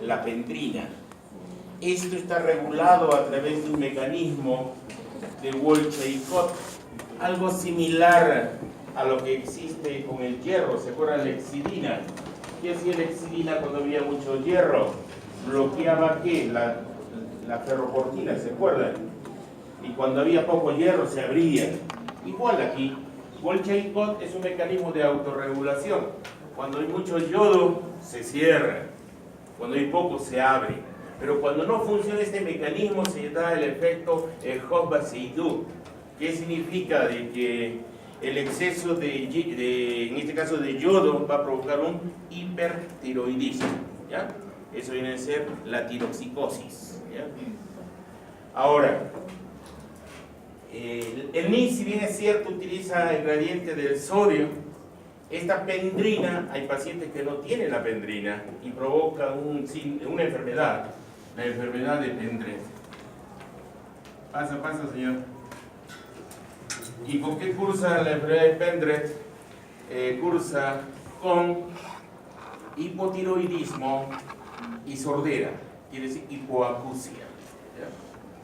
la pendrina. Esto está regulado a través de un mecanismo de Walsh-Jacob, algo similar a lo que existe con el hierro. ¿Se acuerdan de la exidina? ¿Qué hacía la exidina cuando había mucho hierro? Bloqueaba ¿qué? La ferroportina, ¿se acuerdan? Y cuando había poco hierro se abría. Igual aquí, Walsh-Jacob es un mecanismo de autorregulación. Cuando hay mucho yodo se cierra, cuando hay poco se abre. Pero cuando no funciona este mecanismo se da el efecto Hofbauer-Seydoux. ¿Qué significa? De que el exceso en este caso de yodo, va a provocar un hipertiroidismo, ¿ya? Eso viene a ser la tiroxicosis, ¿ya? Ahora, el NIT, si bien es cierto, utiliza el gradiente del sodio. Esta pendrina, hay pacientes que no tienen la pendrina y provoca una enfermedad, la enfermedad de Pendred. Pasa, señor. ¿Y con qué cursa la enfermedad de Pendred? Cursa con hipotiroidismo y sordera, quiere decir hipoacusia, ¿ya?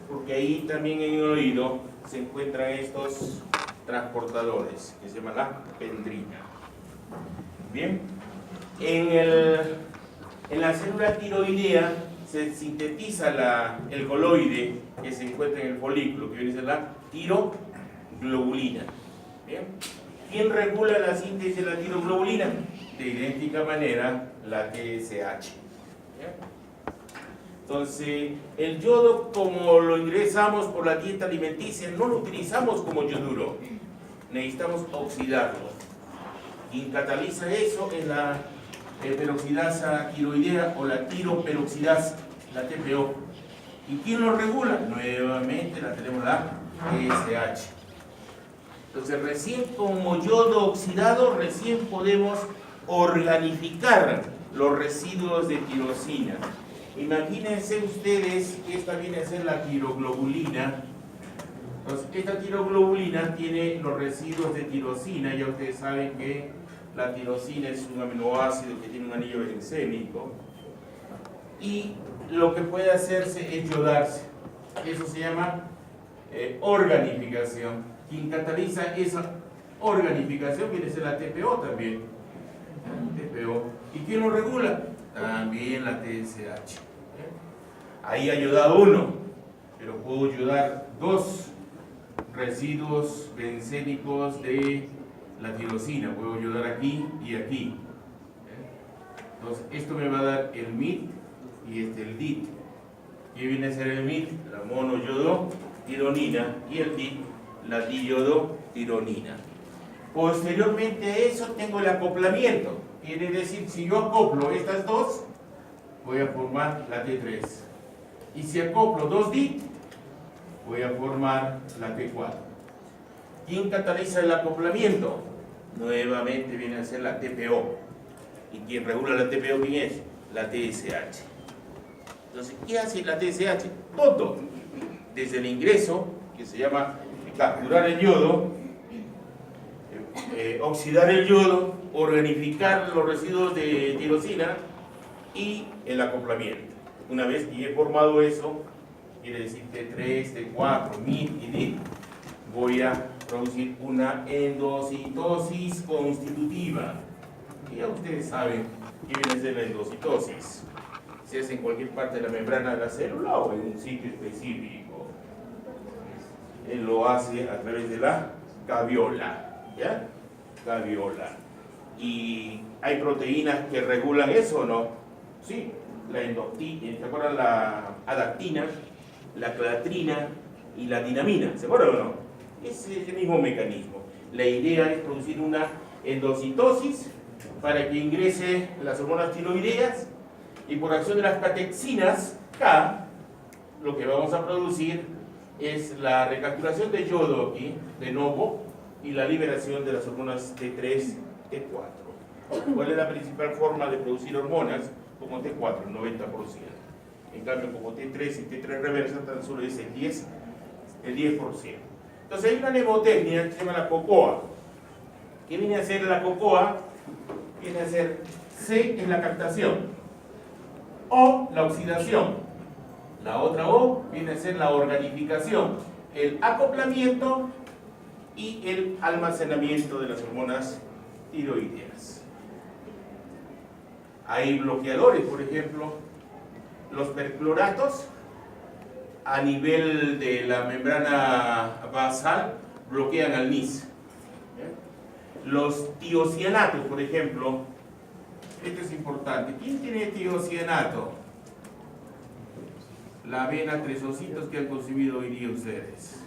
Porque ahí también en el oído se encuentran estos transportadores que se llaman la pendrina. Bien, en la célula tiroidea se sintetiza el coloide que se encuentra en el folículo, que viene a ser la tiroglobulina. Bien, ¿quién regula la síntesis de la tiroglobulina? De idéntica manera la TSH. ¿Bien? Entonces, el yodo, como lo ingresamos por la dieta alimenticia, no lo utilizamos como yoduro, necesitamos oxidarlo. Quien cataliza eso es la peroxidasa tiroidea o la tiroperoxidasa, la TPO. ¿Y quién lo regula? Nuevamente la tenemos la TSH. Entonces, recién como yodo oxidado, recién podemos organificar los residuos de tirosina. Imagínense ustedes que esta viene a ser la tiroglobulina. Entonces, esta tiroglobulina tiene los residuos de tirosina. Ya ustedes saben que la tirosina es un aminoácido que tiene un anillo bencénico. Y lo que puede hacerse es yodarse. Eso se llama organificación. Quien cataliza esa organificación viene a ser la TPO también. TPO. ¿Y quién lo regula? También la TSH. Ahí ha yodado uno, pero puedo yodar dos residuos bencénicos de la tirosina. Puedo yodar aquí y aquí. Entonces, esto me va a dar el MIT y el DIT. ¿Qué viene a ser el MIT? La monoyodotironina, y el DIT, la diyodotironina. Posteriormente a eso tengo el acoplamiento. Quiere decir, si yo acoplo estas dos, voy a formar la T3. Y si acoplo dos DIT, voy a formar la T4. ¿Quién cataliza el acoplamiento? Nuevamente viene a ser la TPO. ¿Y quién regula la TPO quién es? La TSH. Entonces, ¿qué hace la TSH? Todo. Desde el ingreso, que se llama capturar el yodo, oxidar el yodo, organificar los residuos de tirosina y el acoplamiento. Una vez que he formado eso, quiere decir T3, T4, MIT y DIT, voy a producir una endocitosis constitutiva. Y ya ustedes saben qué viene a ser la endocitosis. Se hace en cualquier parte de la membrana de la célula o en un sitio específico. Él lo hace a través de la gaviola, ¿ya? Gaviola. ¿Y hay proteínas que regulan eso o no? Sí, la endoctina, ¿se acuerdan? La adaptina, la clatrina y la dinamina, ¿se acuerdan o no? Es el mismo mecanismo. La idea es producir una endocitosis para que ingrese las hormonas tiroideas y por acción de las catexinas K, lo que vamos a producir es la recapturación de yodo aquí, de nuevo, y la liberación de las hormonas T3, T4. ¿Cuál es la principal forma de producir hormonas? Como T4, el 90%. En cambio, como T3 y T3 reversa, tan solo es el 10%. Entonces hay una mnemotecnia que se llama la COCOA. ¿Qué viene a ser la COCOA? Viene a ser C es la captación, O, la oxidación. La otra O viene a ser la organificación, el acoplamiento y el almacenamiento de las hormonas tiroideas. Hay bloqueadores, por ejemplo, los percloratos a nivel de la membrana basal bloquean al NIS. Los tiocianatos, por ejemplo, esto es importante. ¿Quién tiene tiocianato? La avena, 3 ositos que han consumido hoy día ustedes.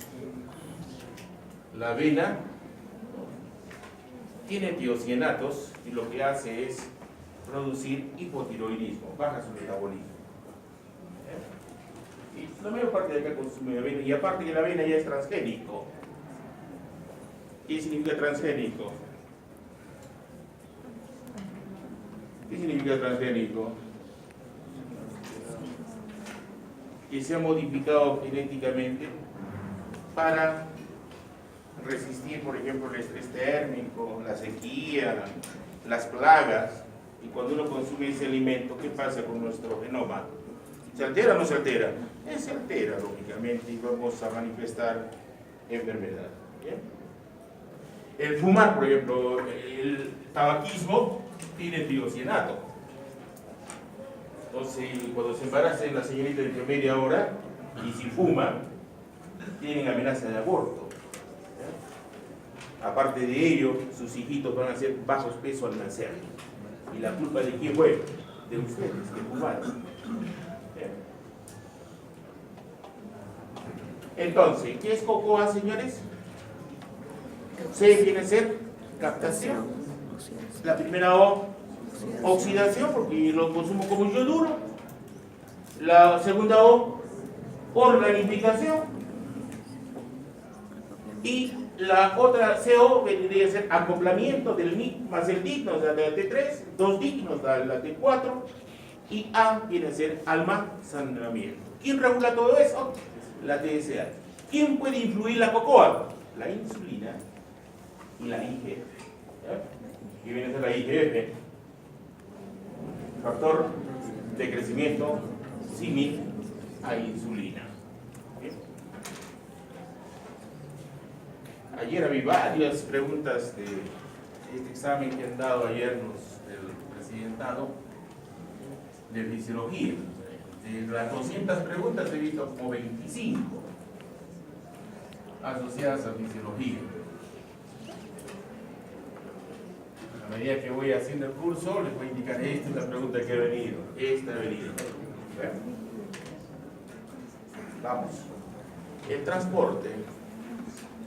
La avena tiene tiocianatos y lo que hace es producir hipotiroidismo, baja su metabolismo. Y la mayor parte de acá consume avena, y aparte que la avena ya es transgénico. ¿Qué significa transgénico? ¿Qué significa transgénico? Que se ha modificado genéticamente para resistir, por ejemplo, el estrés térmico, la sequía, las plagas. Y cuando uno consume ese alimento, ¿qué pasa con nuestro genoma? ¿Se altera o no se altera? Se altera, lógicamente, y vamos a manifestar enfermedad. ¿Bien? El fumar, por ejemplo, el tabaquismo tiene tiocianato. Entonces, cuando se embaracen la señorita de media hora y si fuman, tienen amenaza de aborto. ¿Ya? Aparte de ello, sus hijitos van a ser bajos peso al nacer. ¿Y la culpa de quién fue? De ustedes, que fumaron. ¿Ya? Entonces, ¿qué es COCOA, señores? C viene a ser captación. La primera O, oxidación, porque lo consumo como yoduro. La segunda O, organificación. Y la otra CO vendría a ser acoplamiento del NIC más el DIC, nos da la T3, 2 DIC nos da la T4, y A viene a ser almacenamiento. ¿Quién regula todo eso? La TSH. ¿Quién puede influir la COCOA? La insulina y la IGF. ¿Qué viene a ser la IGF? Factor de crecimiento símil a insulina. Ayer había varias preguntas de este examen que han dado ayer el presidentado de fisiología. De las 200 preguntas he visto como 25 asociadas a fisiología. A medida que voy haciendo el curso, les voy a indicar, esta es la pregunta que ha venido, esta ha venido. Bueno, vamos. El transporte.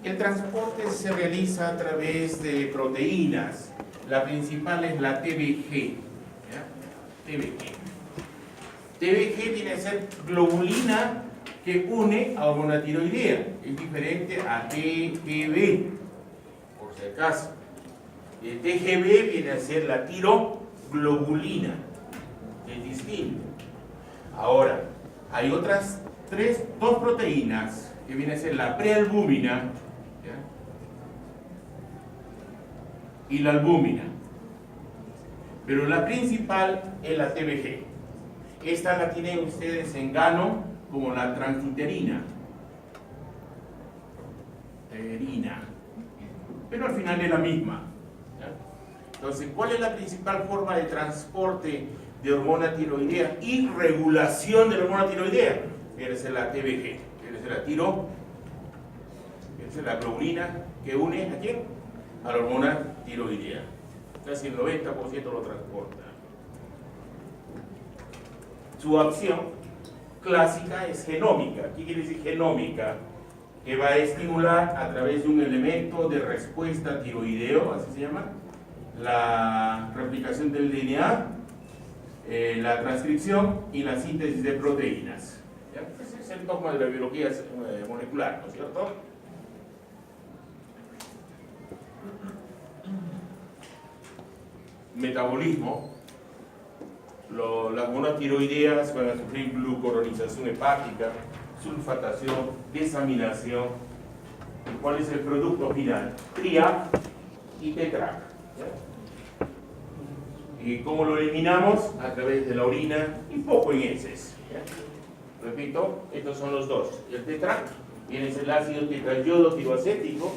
El transporte se realiza a través de proteínas. La principal es la TBG. ¿Ya? TBG. TBG viene a ser globulina que une a hormona tiroidea. Es diferente a TGB, por si acaso. El TGB viene a ser la tiroglobulina, es distinto. Ahora, hay otras dos proteínas que viene a ser la prealbúmina, ¿ya? Y la albúmina. Pero la principal es la TBG. Esta la tienen ustedes en gano como la transuterina. Pero al final es la misma. Entonces, ¿cuál es la principal forma de transporte de hormona tiroidea y regulación de la hormona tiroidea? Viene a ser la TBG, viene a ser la viene a ser la globulina que une ¿a quién? A la hormona tiroidea. Casi el 90% lo transporta. Su acción clásica es genómica. ¿Qué quiere decir genómica? Que va a estimular a través de un elemento de respuesta tiroideo, así se llama, la replicación del DNA, la transcripción y la síntesis de proteínas. ¿Ya? Ese es el dogma de la biología molecular, ¿no es cierto? Metabolismo. Las hormonas tiroideas van a sufrir glucuronización hepática, sulfatación, desaminación. ¿Cuál es el producto final? TRIA y TETRA. ¿Y cómo lo eliminamos? A través de la orina y poco en heces. Repito, estos son los dos. El tetra viene el ácido tetrayodo tiroacético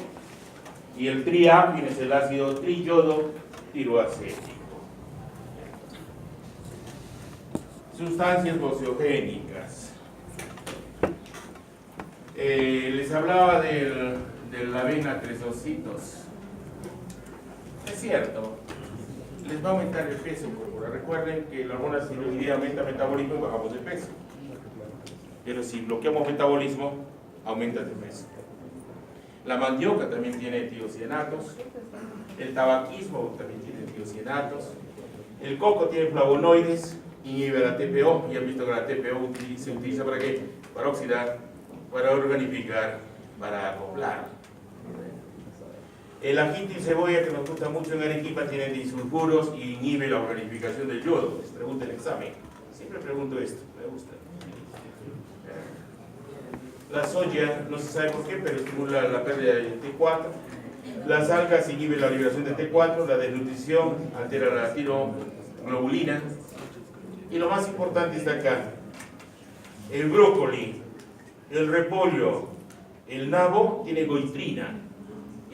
y el tri-A viene el ácido triyodo tiroacético. Sustancias voceogénicas. Les hablaba de la avena 3-ocitos. Es cierto, les va a aumentar el peso corporal. Recuerden que la hormona tiroidea aumenta el metabolismo y bajamos de peso. Pero si bloqueamos metabolismo, aumenta de peso. La mandioca también tiene tiocianatos. El tabaquismo también tiene tiocianatos. El coco tiene flavonoides, inhibe la TPO. Ya han visto que la TPO se utiliza ¿para qué? Para oxidar, para organificar, para acoplar. El ajito y cebolla, que nos gusta mucho en Arequipa, tiene disulfuros y inhibe la organificación del yodo. Les pregunto el examen. Siempre pregunto esto, me gusta. La soya, no se sabe por qué, pero estimula la pérdida de T4. Las algas inhiben la liberación de T4, la desnutrición altera la tiroglobulina. Y lo más importante está acá. El brócoli, el repollo, el nabo tiene goitrina.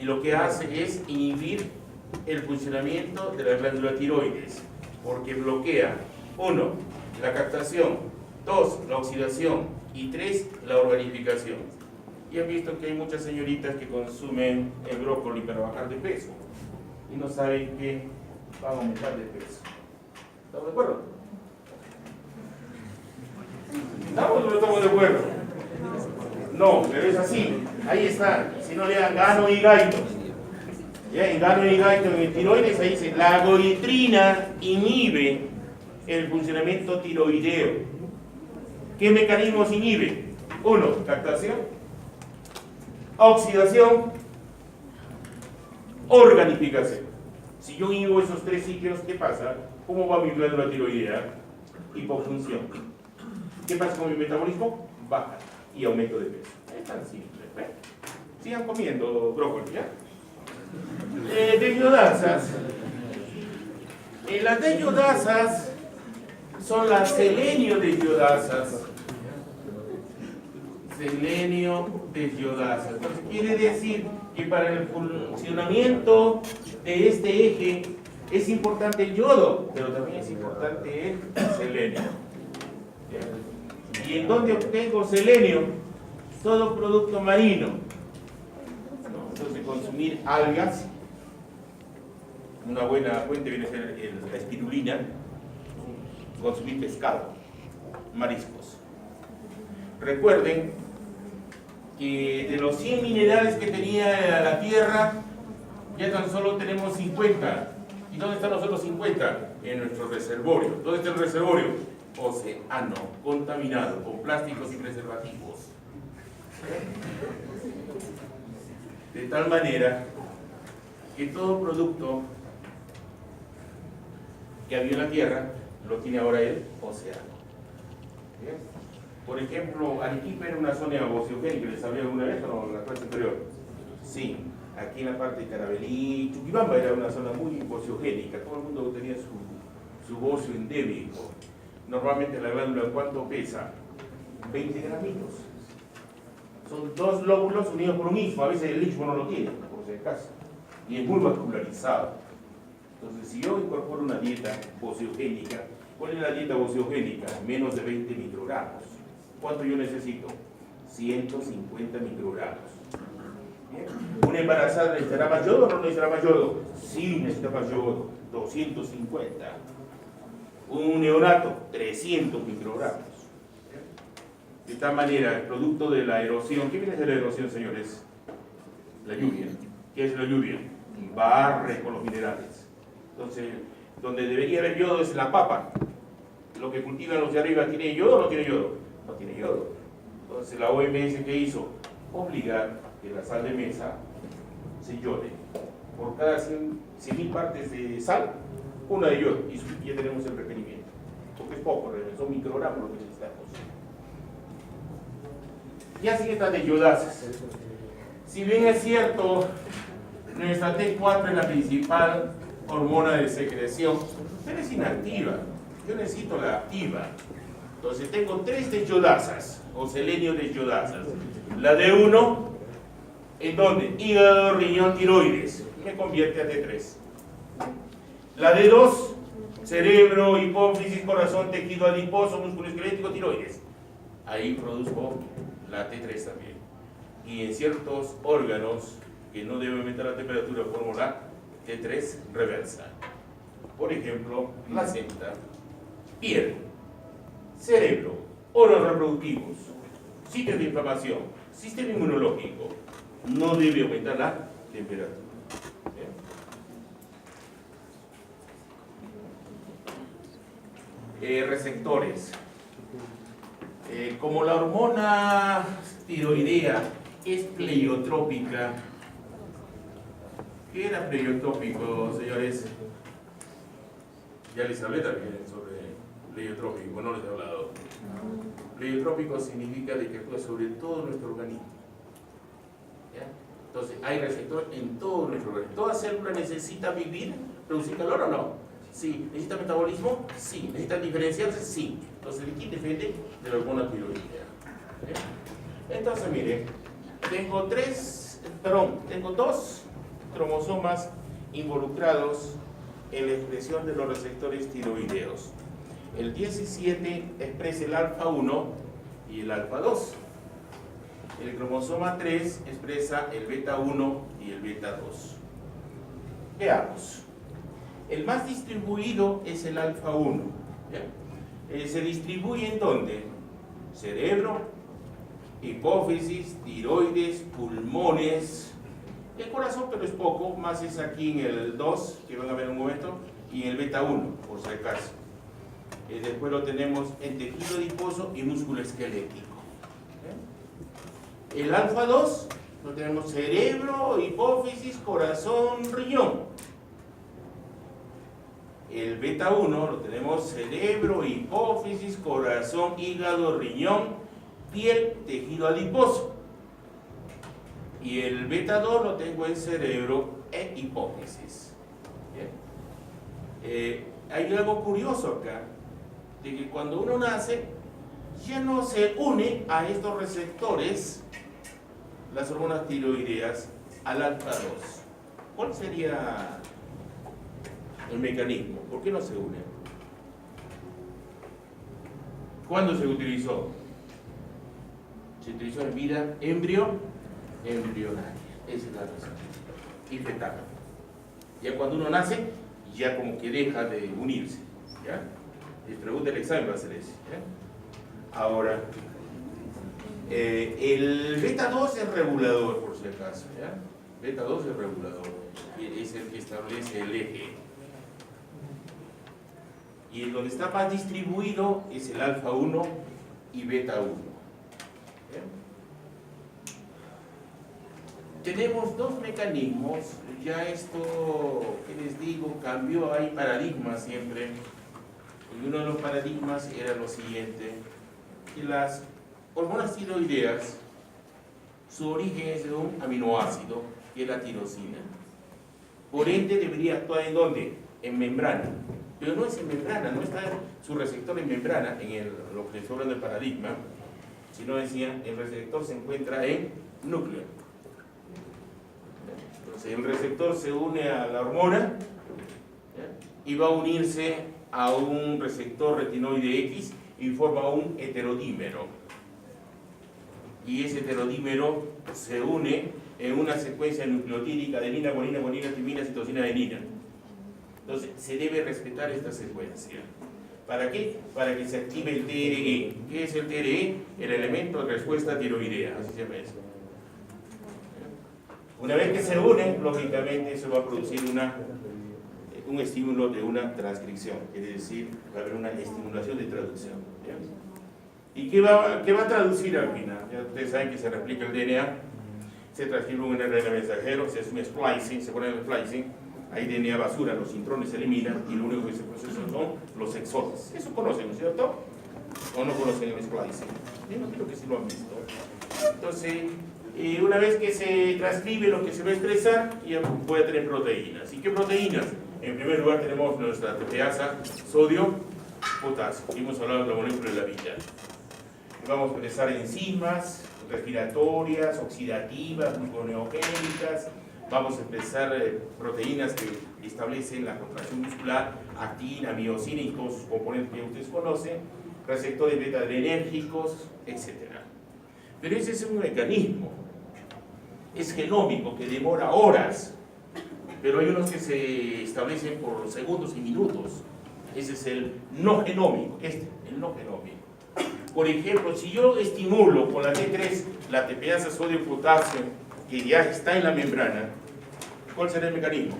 Y lo que hace es inhibir el funcionamiento de la glándula tiroides, porque bloquea, 1, la captación, 2, la oxidación, y 3, la organificación. Y han visto que hay muchas señoritas que consumen el brócoli para bajar de peso y no saben que van a aumentar de peso. ¿Estamos de acuerdo? ¿Estamos o no estamos de acuerdo? No, pero es así. Ahí está. Si no le dan gano y gaito. Ya, en gano y gaito, en el tiroides, ahí dice, la goitrina inhibe el funcionamiento tiroideo. ¿Qué mecanismos inhibe? 1, captación, oxidación, organificación. Si yo inhibo esos 3 sitios, ¿qué pasa? ¿Cómo va mi glándula tiroidea? Hipofunción. ¿Qué pasa con mi metabolismo? Baja y aumento de peso. Es tan simple. Sigan comiendo brócoli, ¿ya? Deiodasas. Las deiodasas son las selenio-deiodasas. Selenio-deiodasas. Entonces quiere decir que para el funcionamiento de este eje es importante el yodo, pero también es importante el selenio. ¿Y en dónde obtengo selenio? Todo producto marino. Entonces consumir algas, una buena fuente viene a ser la espirulina. Consumir pescado, mariscos. Recuerden que de los 100 minerales que tenía la Tierra, ya tan solo tenemos 50. ¿Y dónde están los otros 50? En nuestro reservorio. ¿Dónde está el reservorio? Océano, contaminado con plásticos y preservativos. De tal manera que todo producto que había en la Tierra lo tiene ahora el océano. ¿Bien? Por ejemplo, Arequipa era una zona voceogénica, ¿les hablé alguna vez o no en la clase anterior? Sí, aquí en la parte de Carabalí, Chuquibamba era una zona muy voceogénica, todo el mundo tenía su bocio endémico. Normalmente la glándula, ¿cuánto pesa? 20 gramitos. Son 2 lóbulos unidos por un istmo, a veces el istmo no lo tiene, por si acaso, y es muy vascularizado. Entonces, si yo incorporo una dieta voceogénica, ¿cuál es la dieta voceogénica? Menos de 20 microgramos. ¿Cuánto yo necesito? 150 microgramos. ¿Bien? ¿Una embarazada necesitará más yodo o no necesitará más yodo? Sí, necesita más yodo, 250. Un neonato, 300 microgramos. De esta manera, el producto de la erosión, ¿qué viene de la erosión, señores? La lluvia. ¿Qué es la lluvia? Barre con los minerales. Entonces, donde debería haber yodo es la papa. Lo que cultivan los de arriba, ¿tiene yodo o no tiene yodo? No tiene yodo. Entonces, la OMS, ¿qué hizo? Obligar que la sal de mesa se yode. Por cada 100.000 partes de sal, una de yodo. Y ya tenemos el requerimiento. Porque es poco, son microgramos lo que necesitamos. Ya siguen estas deyodasas. Si bien es cierto, nuestra T4 es la principal hormona de secreción, pero es inactiva. Yo necesito la activa. Entonces tengo 3 desyodasas, o selenio desyodasas. La D1, ¿en dónde? Hígado, riñón, tiroides. Me convierte a T3. La D2, cerebro, hipófisis, corazón, tejido adiposo, músculo esquelético, tiroides. Ahí produzco la T3 también. Y en ciertos órganos que no deben aumentar la temperatura, formo la T3 reversa. Por ejemplo, placenta, piel, cerebro, órganos reproductivos, sitios de inflamación, sistema inmunológico. No debe aumentar la temperatura. Receptores. Como la hormona tiroidea es pleiotrópica. ¿Qué era pleiotrópico, señores? Ya les hablé también sobre pleiotrópico, no les he hablado. Pleiotrópico significa de que actúa sobre todo nuestro organismo. ¿Ya? Entonces, hay receptor en todo nuestro organismo. ¿Toda célula necesita vivir, producir calor o no? Sí. ¿Necesita metabolismo? Sí. ¿Necesita diferenciarse? Sí. Entonces, ¿de quién depende? De la hormona tiroidea. Entonces, mire, tengo 2 cromosomas involucrados en la expresión de los receptores tiroideos. El 17 expresa el alfa 1 y el alfa 2. El cromosoma 3 expresa el beta 1 y el beta 2. Veamos. El más distribuido es el alfa 1. Se distribuye en ¿dónde? Cerebro, hipófisis, tiroides, pulmones, el corazón, pero es poco, más es aquí en el 2, que van a ver en un momento, y en el beta 1, por si acaso. Después lo tenemos en tejido adiposo y músculo esquelético. El alfa 2 lo tenemos cerebro, hipófisis, corazón, riñón. El beta 1 lo tenemos cerebro, hipófisis, corazón, hígado, riñón, piel, tejido adiposo. Y el beta 2 lo tengo en cerebro e hipófisis. Hay algo curioso acá, de que cuando uno nace, ya no se une a estos receptores, las hormonas tiroideas, al alfa 2. ¿Cuál sería el mecanismo? ¿Por qué no se une? ¿Cuándo se utilizó? Se utilizó en vida embrionaria. Esa es la razón. Y fetal. Ya cuando uno nace, ya como que deja de unirse. ¿Ya? Les pregunta el examen, va a ser ese. ¿Ya? Ahora, el beta 2 es regulador, por si acaso. ¿Ya? Beta 2 es regulador. Es el que establece el eje. Y el donde está más distribuido es el alfa 1 y beta 1. Tenemos 2 mecanismos. Ya esto, ¿qué les digo? Cambió, hay paradigmas siempre. Y uno de los paradigmas era lo siguiente: que las hormonas tiroideas, su origen es de un aminoácido, que es la tirosina. Por ende, debería actuar ¿en dónde? En membrana. Pero no es en membrana, no está su receptor en membrana, en lo que les habla del paradigma, sino decía, el receptor se encuentra en núcleo. Entonces, el receptor se une a la hormona, ¿ya? Y va a unirse a un receptor retinoide X y forma un heterodímero. Y ese heterodímero se une en una secuencia nucleotídica de adenina, guanina, guanina, timina, citosina, adenina. Entonces, se debe respetar esta secuencia. ¿Para qué? Para que se active el TRE. ¿Qué es el TRE? El elemento de respuesta tiroidea, así se llama eso. Una vez que se unen, lógicamente eso va a producir un estímulo de una transcripción, quiere decir, va a haber una estimulación de traducción. ¿Ya? ¿Y qué va a traducir al final? Ya ustedes saben que se replica el DNA, se transcribe un RNA mensajero, se hace un splicing, se pone el splicing. Hay DNA basura, los intrones se eliminan y lo único que se procesa son los exones. Eso conocen, ¿no es cierto? ¿O no conocen el splicing? Yo creo que sí lo han visto. Entonces, una vez que se transcribe lo que se va a expresar, ya voy a tener proteínas. ¿Y qué proteínas? En primer lugar tenemos nuestra tepeasa, sodio, potasio. Hemos hablado de la molécula de la vida. Vamos a empezar enzimas respiratorias, oxidativas, gluconeogénicas. Vamos a empezar proteínas que establecen la contracción muscular, actina, miocina y todos sus componentes que ustedes conocen, receptores beta-adrenérgicos, etc. Pero ese es un mecanismo, es genómico, que demora horas, pero hay unos que se establecen por segundos y minutos. Ese es el no genómico, el no genómico. Por ejemplo, si yo estimulo con la T3 la tepeasa sodio-potasio, que ya está en la membrana, ¿cuál será el mecanismo?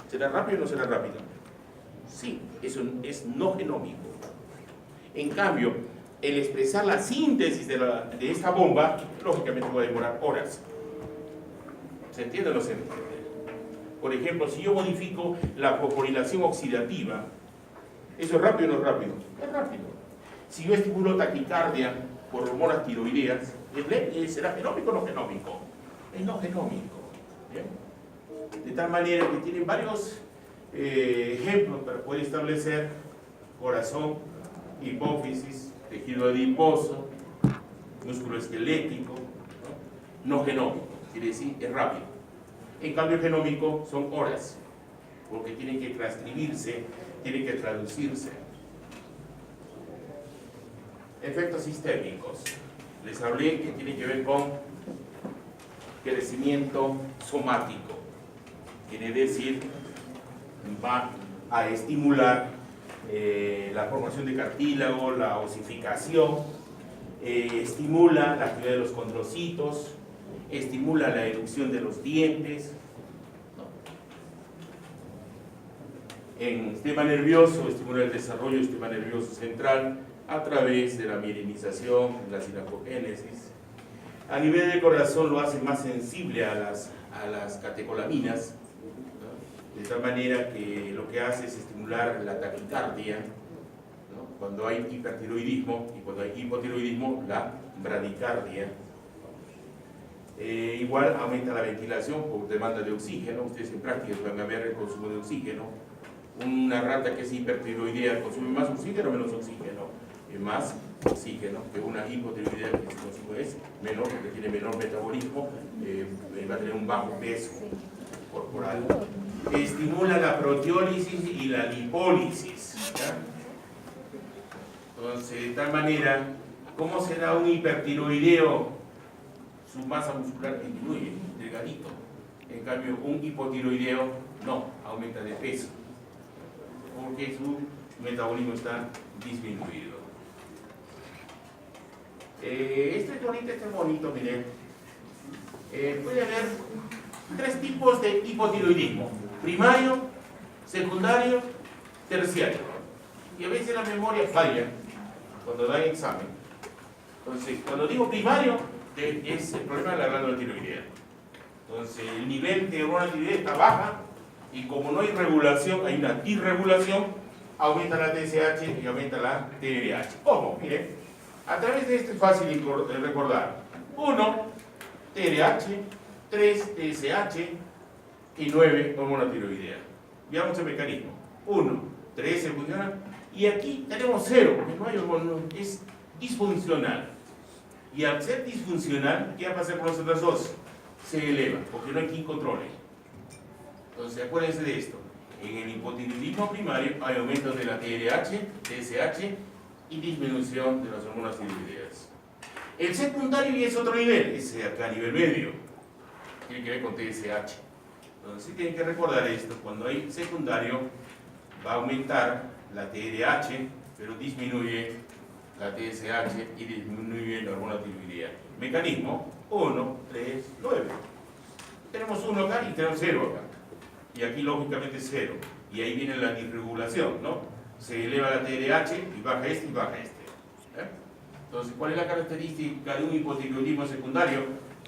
¿Será rápido o no será rápido? Sí, eso es no genómico. En cambio, el expresar la síntesis de esta bomba, lógicamente va a demorar horas. ¿Se entiende o no se entiende? Por ejemplo, si yo modifico la fosforilación oxidativa, ¿eso es rápido o no es rápido? Es rápido. Si yo estimulo taquicardia por hormonas tiroideas, ¿será genómico o no genómico? Es no genómico. ¿Bien? De tal manera que tienen varios ejemplos para poder establecer corazón, hipófisis, tejido adiposo, músculo esquelético, no genómico, quiere decir es rápido. En cambio genómico son horas, porque tienen que transcribirse, tienen que traducirse. Efectos sistémicos. Les hablé que tiene que ver con crecimiento somático. Quiere decir, va a estimular la formación de cartílago, la osificación, estimula la actividad de los condrocitos, estimula la erupción de los dientes. En sistema nervioso, estimula el desarrollo del sistema nervioso central a través de la mielinización, la sinapogénesis. A nivel del corazón lo hace más sensible a las catecolaminas, ¿no? De tal manera que lo que hace es estimular la taquicardia, ¿no? Cuando hay hipertiroidismo, y cuando hay hipotiroidismo, la bradicardia. Igual aumenta la ventilación por demanda de oxígeno. Ustedes en prácticas van a ver el consumo de oxígeno. Una rata que es hipertiroidea consume más oxígeno o menos oxígeno. Más oxígeno que una hipotiroidea, que su consumo es menor, porque tiene menor metabolismo, va a tener un bajo peso corporal. Estimula la proteólisis y la lipólisis, ¿ya? Entonces, de tal manera, ¿cómo será un hipertiroideo? Su masa muscular disminuye, delgadito. En cambio, un hipotiroideo no, aumenta de peso, porque su metabolismo está disminuido. Este es bonito, miren. Puede haber tres tipos de hipotiroidismo: primario, secundario, terciario. Y a veces la memoria falla cuando dan examen. Entonces, cuando digo primario, es el problema de la glándula tiroidea. Entonces, el nivel de hormona tiroidea está baja y como no hay regulación, hay una disregulación, aumenta la TSH y aumenta la TRH. Ojo, miren. A través de esto es fácil de recordar. 1, TRH, 3, TSH y 9, hormona tiroidea. Veamos el mecanismo. 1, 3 se funciona y aquí tenemos 0, porque no hay hormona, es disfuncional. Y al ser disfuncional, ¿qué va a pasar con las otras dos? Se eleva, porque no hay quien controle. Entonces, acuérdense de esto. En el hipotiroidismo primario hay aumento de la TRH, TSH y disminución de las hormonas tiroideas. El secundario ya es otro nivel, es acá a nivel medio. Tiene que ver con TSH. Entonces, sí tienen que recordar esto. Cuando hay secundario, va a aumentar la TRH, pero disminuye la TSH y disminuye la hormona tiroidea. Mecanismo: 1, 3, 9. Tenemos 1 acá y tenemos 0 acá. Y aquí lógicamente 0. Y ahí viene la disregulación, ¿no? Se eleva la TRH y baja este y baja este. Entonces, ¿cuál es la característica de un hipotiroidismo secundario?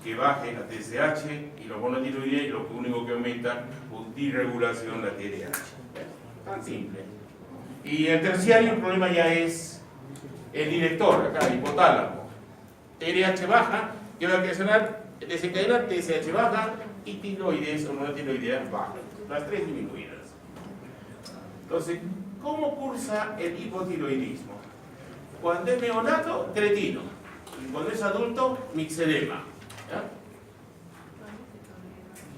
Que baje la TSH y la hormona tiroidea y lo único que aumenta por disregulación la TRH. Tan simple. Y el terciario, el problema ya es el director, acá, el hipotálamo. TRH baja, ¿qué va a ocasionar? Desencadenar TSH baja y tiroides, hormona tiroidea baja. Las tres disminuidas. Entonces, ¿cómo cursa el hipotiroidismo? Cuando es neonato, cretino. Y cuando es adulto, mixedema. ¿Ya?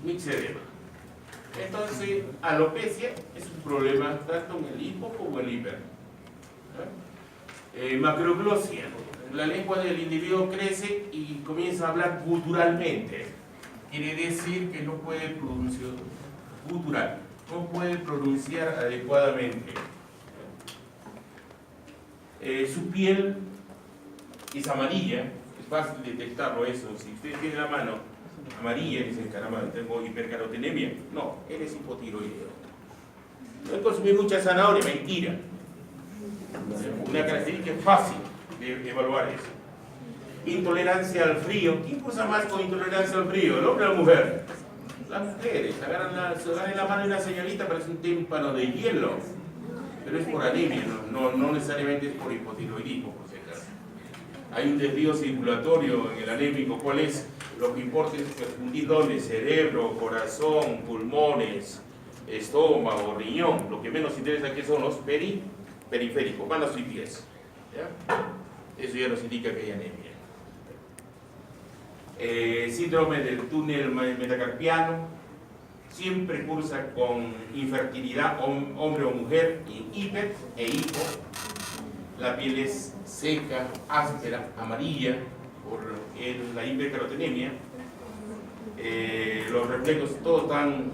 Mixedema. Entonces, alopecia es un problema tanto en el hipo como en el hiper. Macroglosia. La lengua del individuo crece y comienza a hablar guturalmente. Quiere decir que no puede pronunciar gutural, no puede pronunciar adecuadamente. Su piel es amarilla, es fácil detectarlo eso. Si usted tiene la mano amarilla y dice, caramba, tengo hipercarotenemia. No, eres hipotiroideo. No he consumido mucha zanahoria, mentira. Una característica fácil de evaluar eso. Intolerancia al frío. ¿Quién cursa más con intolerancia al frío? ¿El hombre o la mujer? Las mujeres. Se agarran en la mano una señalita, parece un tímpano de hielo. Pero es por anemia, no necesariamente es por hipotiroidismo, por si acaso. Hay un desvío circulatorio en el anémico. ¿Cuál es? Lo que importa es confundir dónde: cerebro, corazón, pulmones, estómago, riñón. Lo que menos interesa aquí son los periféricos, manos y pies. ¿Ya? Eso ya nos indica que hay anemia. Síndrome del túnel metacarpiano. Siempre cursa con infertilidad, hombre o mujer, y hiper e hipo. La piel es seca, áspera, amarilla por la hipercarotenemia. Los reflejos todos están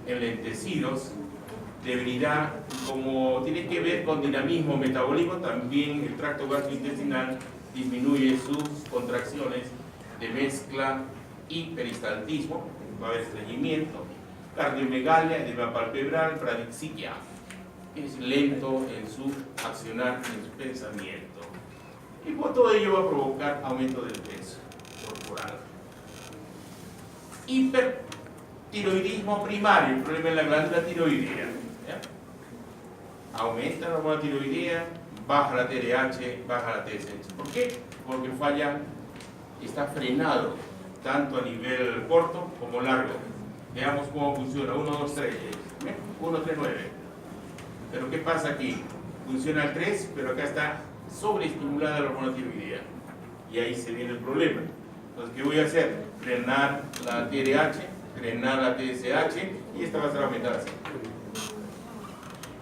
enlentecidos. Debilidad, como tiene que ver con dinamismo metabólico, también el tracto gastrointestinal disminuye sus contracciones de mezcla y peristaltismo. Va a haber estreñimiento, cardiomegalia, edema palpebral, bradixiquia. Es lento en su accionar, en su pensamiento. Y por todo ello va a provocar aumento del peso corporal. Hipertiroidismo primario, el problema en la glándula tiroidea. ¿Ya? Aumenta la hormona tiroidea, baja la TRH, baja la TSH. ¿Por qué? Porque falla, está frenado tanto a nivel corto como largo. Veamos cómo funciona. 1, 2, 3. 1, 3, 9. Pero ¿qué pasa aquí? Funciona el 3, pero acá está sobreestimulada la hormona tiroidea. Y ahí se viene el problema. Entonces, ¿qué voy a hacer? Frenar la TRH, frenar la TSH, y esta va a ser aumentada así.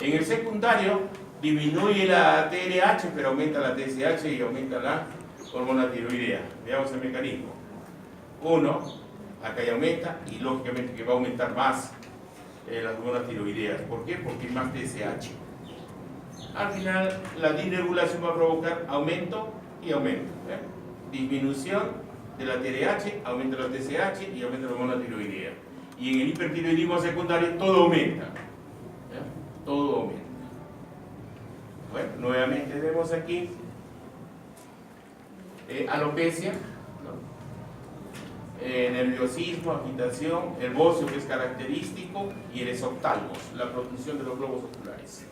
En el secundario, disminuye la TRH, pero aumenta la TSH y aumenta la hormona tiroidea. Veamos el mecanismo. 1, acá ya aumenta, y lógicamente que va a aumentar más las hormonas tiroideas. ¿Por qué? Porque hay más TSH. Al final, la disregulación va a provocar aumento y aumento. Disminución de la TRH, aumenta la TSH y aumenta la hormona tiroidea. Y en el hipertiroidismo secundario todo aumenta. Todo aumenta. Bueno, nuevamente vemos aquí alopecia, nerviosismo, agitación, el bocio, que es característico, y el exoptalmos, la producción de los globos oculares.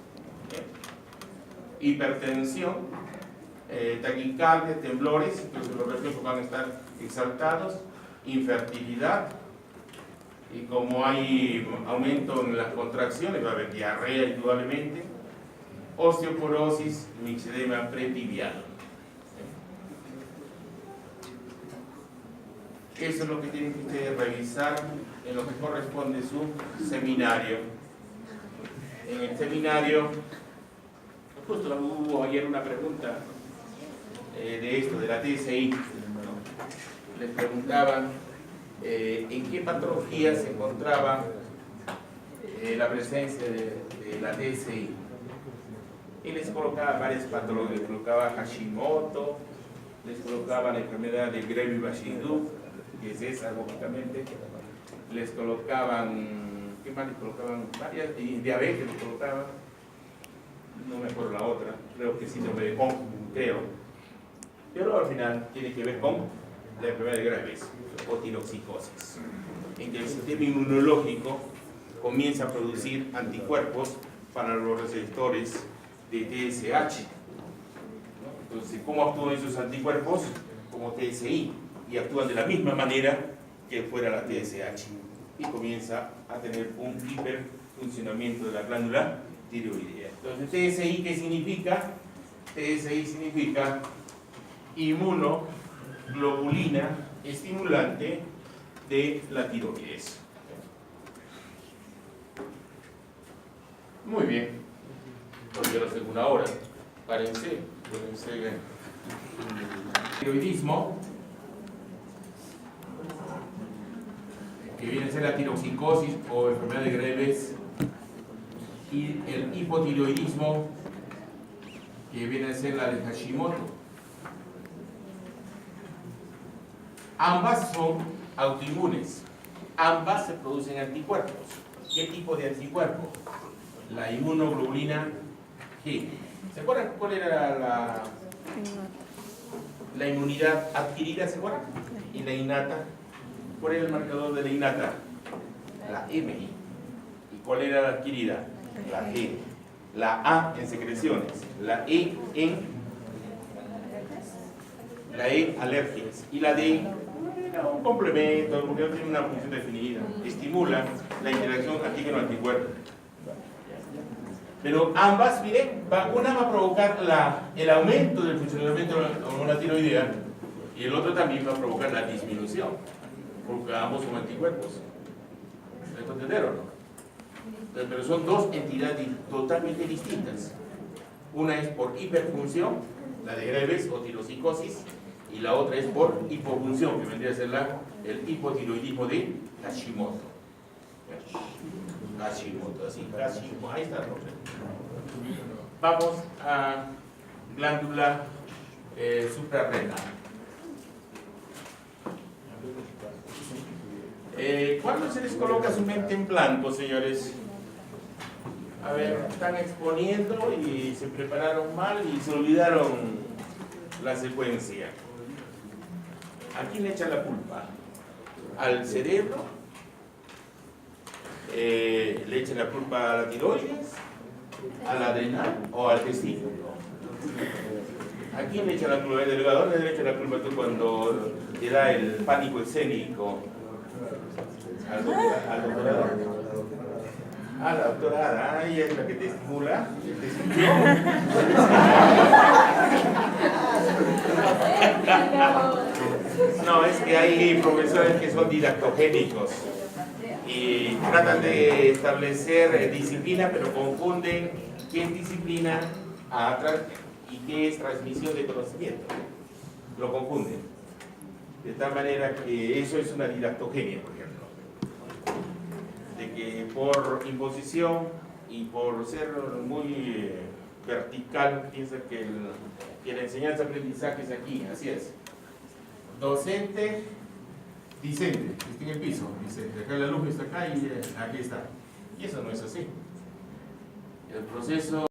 Hipertensión, taquicardia, temblores, entonces los reflejos van a estar exaltados, infertilidad, y como hay aumento en las contracciones, va a haber diarrea indudablemente, osteoporosis, mixedema pretibial. Eso es lo que tienen que ustedes revisar en lo que corresponde a su seminario. En el seminario, justo hubo ayer una pregunta de esto, de la TSI. Les preguntaban en qué patología se encontraba la presencia de la TSI. Y les colocaba varias patologías, les colocaba Hashimoto, les colocaba la enfermedad de Grevi-Bashidou, que es esa, lógicamente, les colocaban, ¿qué más les colocaban? Varias, y diabetes les colocaban, no me acuerdo la otra, creo que síndrome de Cohn, creo, pero al final tiene que ver con la enfermedad de Graves o tiroxicosis, en que el sistema inmunológico comienza a producir anticuerpos para los receptores de TSH. Entonces, ¿cómo actúan esos anticuerpos? Como TSI, y actúan de la misma manera que fuera la TSH, y comienza a tener un hiperfuncionamiento de la glándula tiroidea. Entonces, TSI, ¿qué significa? TSI significa inmunoglobulina estimulante de la tiroides. Muy bien. Volvió a la segunda hora. Párense. Tiroidismo, que viene a ser la tiroxicosis o enfermedad de Graves, y el hipotiroidismo, que viene a ser la de Hashimoto. Ambas son autoinmunes, ambas se producen anticuerpos. ¿Qué tipo de anticuerpo? La inmunoglobulina G. ¿Se acuerdan cuál era la inmunidad adquirida? ¿Se acuerdan? Y la innata. ¿Cuál era el marcador de la innata? La M. ¿Y cuál era la adquirida? La G. La A en secreciones. La E en alergias. Y la D, un complemento, porque no tiene una función definida. Estimula la interacción antígeno-anticuerpo. Pero ambas, miren, una va a provocar el aumento del funcionamiento de la hormona tiroidea y el otro también va a provocar la disminución, porque ambos son anticuerpos. ¿Me entendieron o no? Pero son dos entidades totalmente distintas. Una es por hiperfunción, la de Graves o tirosicosis, y la otra es por hipofunción, que vendría a ser el hipotiroidismo de Hashimoto. Hashimoto, así, Hashimoto, ahí está el nombre. Vamos a glándula suprarrenal. ¿Cuándo se les coloca su mente en blanco, señores? A ver, están exponiendo y se prepararon mal y se olvidaron la secuencia. ¿A quién le echan la culpa? ¿Al cerebro? ¿Le echan la culpa a la tiroides? ¿Al adrenal o al testículo? ¿A quién le echan la culpa? ¿El delegador le echa la culpa tú cuando te da el pánico escénico? ¿Al doctorado? Ah, la doctorada, ella es la que te estimula. ¿Te estimuló? No, es que hay profesores que son didactogénicos y tratan de establecer disciplina, pero confunden qué es disciplina y qué es transmisión de conocimiento. Lo confunden. De tal manera que eso es una didactogenia, por ejemplo. De que por imposición y por ser muy vertical, piensa que la enseñanza-aprendizaje es aquí, así es. Docente, discente, está en el piso, dice, acá el alumno está acá y aquí está. Y eso no es así. El proceso